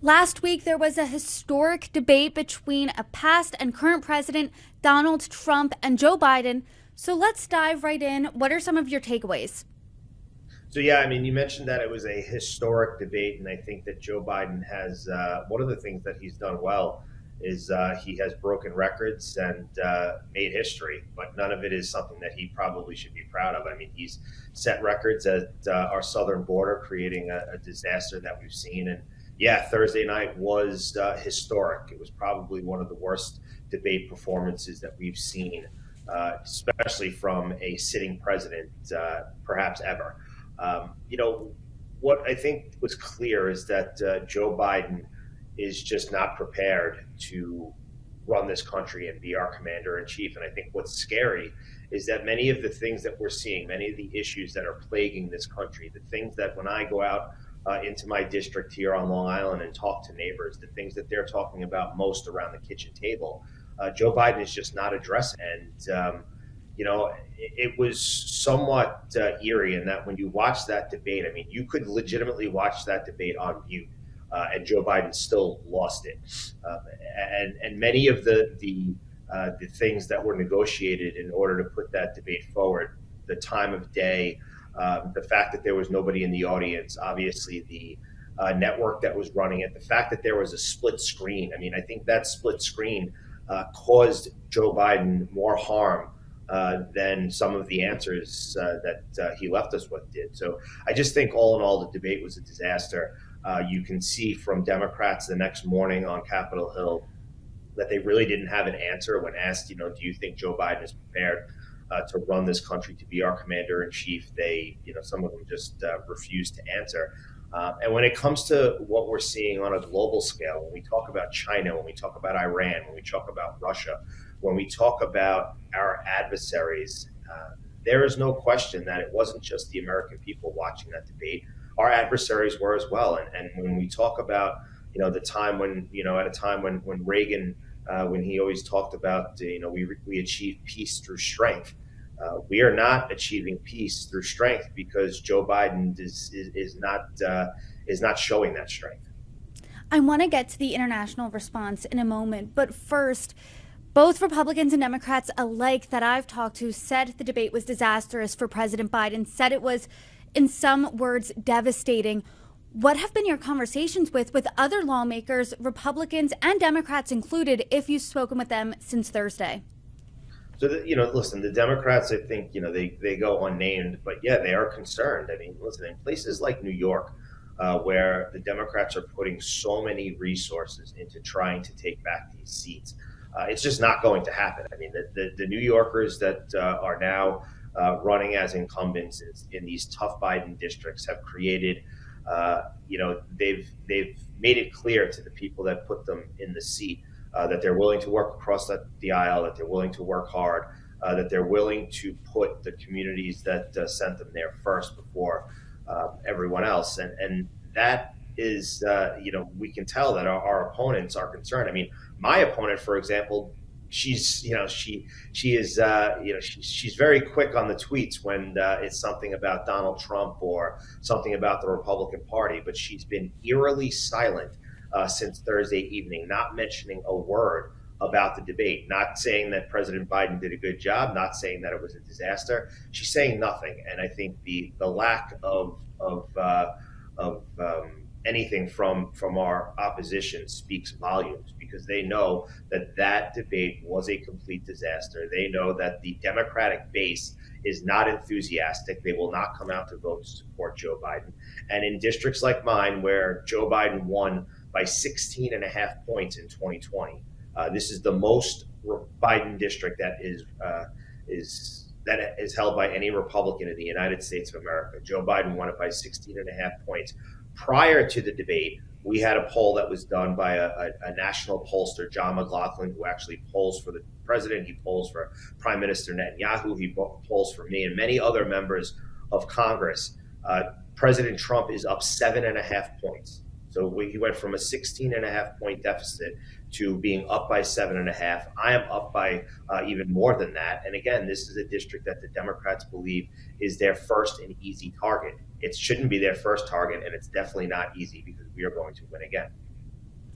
Last week, there was a historic debate between a past and current president, Donald Trump, and Joe Biden. So let's dive right in. What are some of your takeaways? So yeah, I mean, you mentioned that it was a historic debate, and I think that Joe Biden has one of the things that he's done well is he has broken records and made history, but none of it is something that he probably should be proud of. I mean, he's set records at our southern border, creating a disaster that we've seen. And yeah, Thursday night was historic. It was probably one of the worst debate performances that we've seen, especially from a sitting president, perhaps ever. What I think was clear is that Joe Biden is just not prepared to run this country and be our commander in chief. And I think what's scary is that many of the things that we're seeing, many of the issues that are plaguing this country, the things that when I go out into my district here on Long Island and talk to neighbors, the things that they're talking about most around the kitchen table, Joe Biden is just not addressing. And it was somewhat eerie in that when you watch that debate, I mean, you could legitimately watch that debate on mute, and Joe Biden still lost it. And many of the things that were negotiated in order to put that debate forward, the time of day, the fact that there was nobody in the audience, obviously the network that was running it, the fact that there was a split screen. I mean, I think that split screen caused Joe Biden more harm than some of the answers that he left us with did. So I just think all in all, the debate was a disaster. You can see from Democrats the next morning on Capitol Hill that they really didn't have an answer when asked, do you think Joe Biden is prepared to run this country, to be our commander in chief? Some of them just refused to answer. And when it comes to what we're seeing on a global scale, when we talk about China, when we talk about Iran, when we talk about Russia, when we talk about our adversaries, there is no question that it wasn't just the American people watching that debate. Our adversaries were as well. And when we talk about, the time when, at a time when Reagan, when he always talked about, we achieve peace through strength. We are not achieving peace through strength because Joe Biden is not showing that strength. I want to get to the international response in a moment, but first, both Republicans and Democrats alike that I've talked to said the debate was disastrous for President Biden, said it was, in some words, devastating. What have been your conversations with other lawmakers, Republicans and Democrats included, if you've spoken with them since Thursday? So, listen, the Democrats, I think, they go unnamed, but yeah, they are concerned. I mean, listen, in places like New York, where the Democrats are putting so many resources into trying to take back these seats, it's just not going to happen. I mean, the New Yorkers that are now running as incumbents in these tough Biden districts have created, they've made it clear to the people that put them in the seat that they're willing to work across the aisle, that they're willing to work hard, that they're willing to put the communities that sent them there first before everyone else. And that is, we can tell that our opponents are concerned. I mean, my opponent, for example, she's she's very quick on the tweets when it's something about Donald Trump or something about the Republican Party, but she's been eerily silent since Thursday evening, not mentioning a word about the debate, not saying that President Biden did a good job, not saying that it was a disaster. She's saying nothing, and I think the lack of anything from our opposition speaks volumes, because they know that debate was a complete disaster. They know that the Democratic base is not enthusiastic. They will not come out to vote to support Joe Biden. And in districts like mine, where Joe Biden won by 16 and a half points in 2020, this is the most Biden district that is held by any Republican in the United States of America. Joe Biden won it by 16 and a half points. Prior to the debate, we had a poll that was done by a national pollster, John McLaughlin, who actually polls for the president. He polls for Prime Minister Netanyahu. He polls for me and many other members of Congress. President Trump is up 7.5 points. So he went from a 16 and a half point deficit to being up by 7.5. I am up by even more than that. And again, this is a district that the Democrats believe is their first and easy target. It shouldn't be their first target, and it's definitely not easy because we are going to win again.